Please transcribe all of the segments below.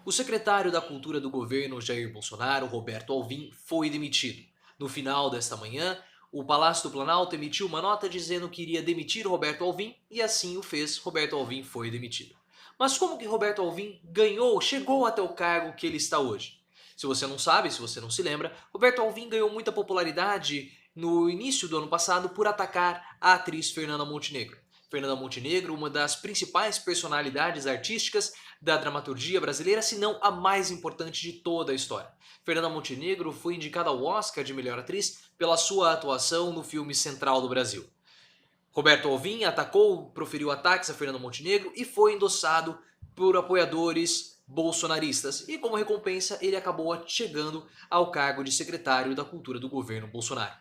O secretário da Cultura do governo Jair Bolsonaro, Roberto Alvim, foi demitido. No final desta manhã, o Palácio do Planalto emitiu uma nota dizendo que iria demitir Roberto Alvim e assim o fez. Roberto Alvim foi demitido. Mas como que Roberto Alvim chegou até o cargo que ele está hoje? Se você não sabe, se você não se lembra, Roberto Alvim ganhou muita popularidade no início do ano passado por atacar a atriz Fernanda Montenegro. Fernanda Montenegro, uma das principais personalidades artísticas da dramaturgia brasileira, se não a mais importante de toda a história. Fernanda Montenegro foi indicada ao Oscar de melhor atriz pela sua atuação no filme Central do Brasil. Roberto Alvim proferiu ataques a Fernanda Montenegro e foi endossado por apoiadores bolsonaristas. E como recompensa, ele acabou chegando ao cargo de secretário da Cultura do governo Bolsonaro,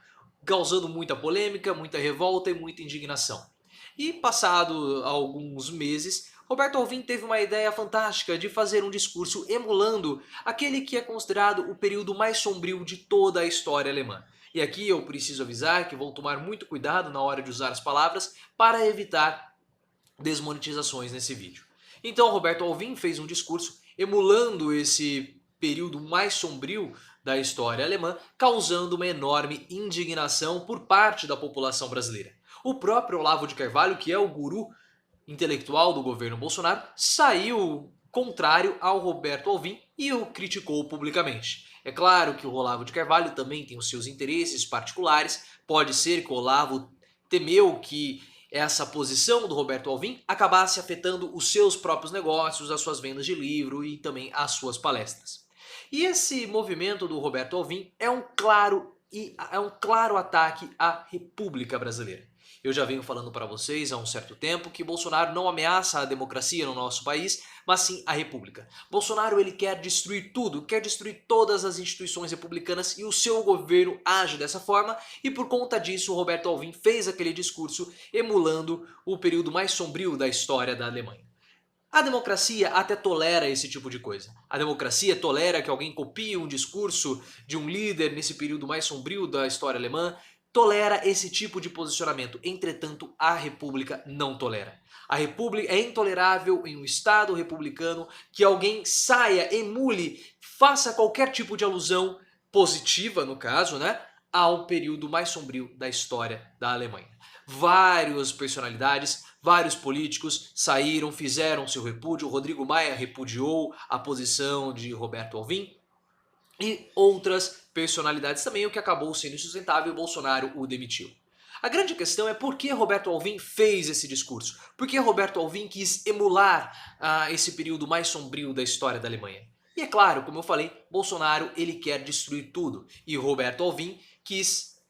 causando muita polêmica, muita revolta e muita indignação. E passado alguns meses, Roberto Alvim teve uma ideia fantástica de fazer um discurso emulando aquele que é considerado o período mais sombrio de toda a história alemã. E aqui eu preciso avisar que vou tomar muito cuidado na hora de usar as palavras para evitar desmonetizações nesse vídeo. Então Roberto Alvim fez um discurso emulando esse período mais sombrio da história alemã, causando uma enorme indignação por parte da população brasileira. O próprio Olavo de Carvalho, que é o guru intelectual do governo Bolsonaro, saiu contrário ao Roberto Alvim e o criticou publicamente. É claro que o Olavo de Carvalho também tem os seus interesses particulares, pode ser que o Olavo temeu que essa posição do Roberto Alvim acabasse afetando os seus próprios negócios, as suas vendas de livro e também as suas palestras. E esse movimento do Roberto Alvim é um claro ataque à República Brasileira. Eu já venho falando para vocês há um certo tempo que Bolsonaro não ameaça a democracia no nosso país, mas sim a República. Bolsonaro ele quer destruir tudo, quer destruir todas as instituições republicanas e o seu governo age dessa forma e por conta disso o Roberto Alvim fez aquele discurso emulando o período mais sombrio da história da Alemanha. A democracia até tolera esse tipo de coisa. A democracia tolera que alguém copie um discurso de um líder nesse período mais sombrio da história alemã, tolera esse tipo de posicionamento. Entretanto, a República não tolera. A República é intolerável em um Estado republicano que alguém saia, emule, faça qualquer tipo de alusão positiva, no caso, né, ao período mais sombrio da história da Alemanha. Várias personalidades, vários políticos saíram, fizeram seu repúdio. O Rodrigo Maia repudiou a posição de Roberto Alvim e outras personalidades também, o que acabou sendo insustentável e Bolsonaro o demitiu. A grande questão é por que Roberto Alvim fez esse discurso. Por que Roberto Alvim quis emular esse período mais sombrio da história da Alemanha. E é claro, como eu falei, Bolsonaro ele quer destruir tudo. E Roberto Alvim quis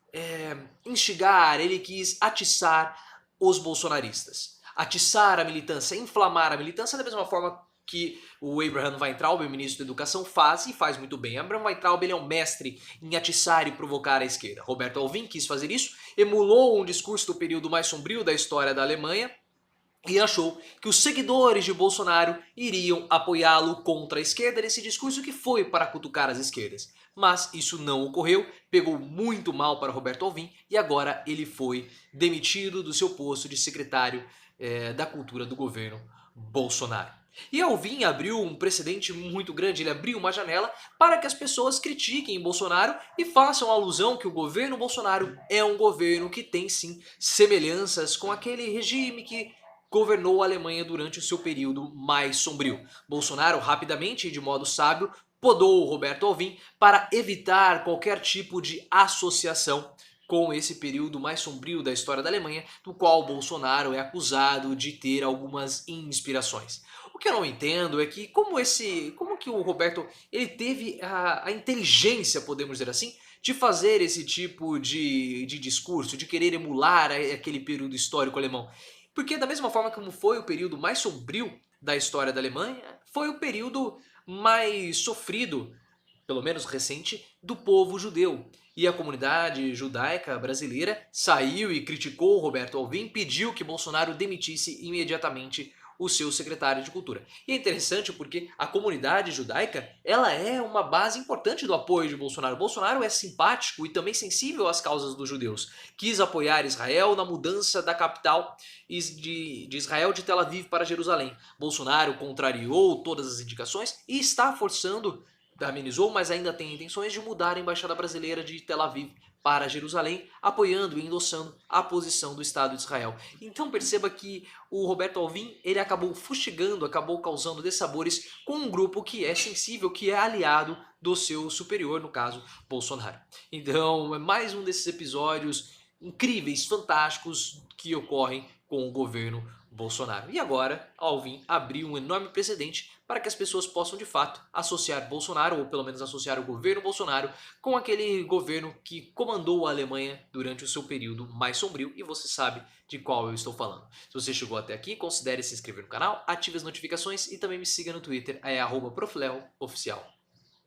instigar, ele quis atiçar os bolsonaristas. Atiçar a militância, inflamar a militância da mesma forma que o Abraham Weintraub, o ministro da Educação, faz e faz muito bem. Abraham Weintraub ele é um mestre em atiçar e provocar a esquerda. Roberto Alvim quis fazer isso, emulou um discurso do período mais sombrio da história da Alemanha e achou que os seguidores de Bolsonaro iriam apoiá-lo contra a esquerda nesse discurso que foi para cutucar as esquerdas. Mas isso não ocorreu, pegou muito mal para Roberto Alvim e agora ele foi demitido do seu posto de secretário da Cultura do governo Bolsonaro. E Alvim abriu um precedente muito grande, ele abriu uma janela para que as pessoas critiquem Bolsonaro e façam alusão que o governo Bolsonaro é um governo que tem sim semelhanças com aquele regime que governou a Alemanha durante o seu período mais sombrio. Bolsonaro rapidamente e de modo sábio podou o Roberto Alvim para evitar qualquer tipo de associação com esse período mais sombrio da história da Alemanha, do qual Bolsonaro é acusado de ter algumas inspirações. O que eu não entendo é que como que o Roberto ele teve a inteligência, podemos dizer assim, de fazer esse tipo de discurso, de querer emular aquele período histórico alemão. Porque da mesma forma como foi o período mais sombrio da história da Alemanha, foi o período mais sofrido, pelo menos recente, do povo judeu. E a comunidade judaica brasileira saiu e criticou Roberto Alvim, pediu que Bolsonaro demitisse imediatamente o seu secretário de Cultura. E é interessante porque a comunidade judaica, ela é uma base importante do apoio de Bolsonaro. Bolsonaro é simpático e também sensível às causas dos judeus. Quis apoiar Israel na mudança da capital de Israel de Tel Aviv para Jerusalém. Bolsonaro contrariou todas as indicações e está forçando, amenizou, mas ainda tem intenções de mudar a embaixada brasileira de Tel Aviv para Jerusalém, apoiando e endossando a posição do Estado de Israel. Então perceba que o Roberto Alvim, ele acabou fustigando, acabou causando dessabores com um grupo que é sensível, que é aliado do seu superior, no caso, Bolsonaro. Então é mais um desses episódios incríveis, fantásticos, que ocorrem com o governo Bolsonaro. E agora, Alvim abriu um enorme precedente para que as pessoas possam de fato associar Bolsonaro, ou pelo menos associar o governo Bolsonaro, com aquele governo que comandou a Alemanha durante o seu período mais sombrio, e você sabe de qual eu estou falando. Se você chegou até aqui, considere se inscrever no canal, ative as notificações e também me siga no Twitter, @profleooficial.